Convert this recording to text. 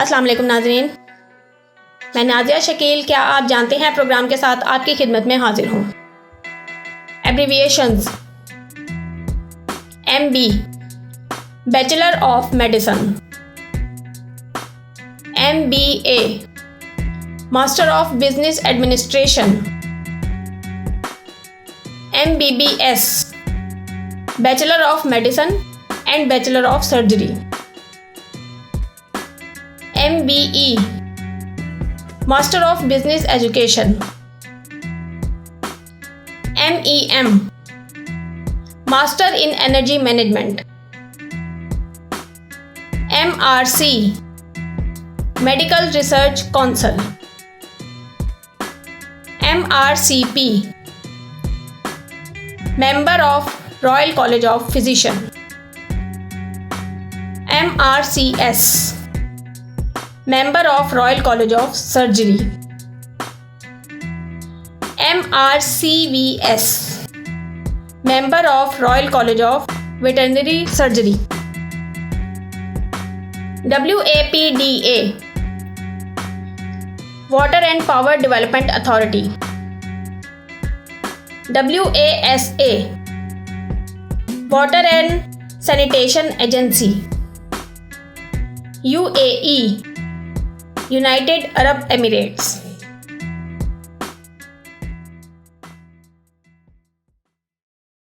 अस्सलाम वालेकुम नाज़रीन, मैं नाज़िया शकील, क्या आप जानते हैं प्रोग्राम के साथ आपकी खिदमत में हाजिर हूँ। Abbreviations MB bachelor of medicine, MBA master of business administration, MBBS bachelor of medicine and bachelor of surgery, MBE master of business education, MEM master in energy management, MRC medical research council, MRCP member of royal college of physician, MRCS member of royal college of surgery, MRCVS member of royal college of veterinary surgery, WAPDA water and power development authority, WASA water and sanitation agency, UAE United Arab Emirates.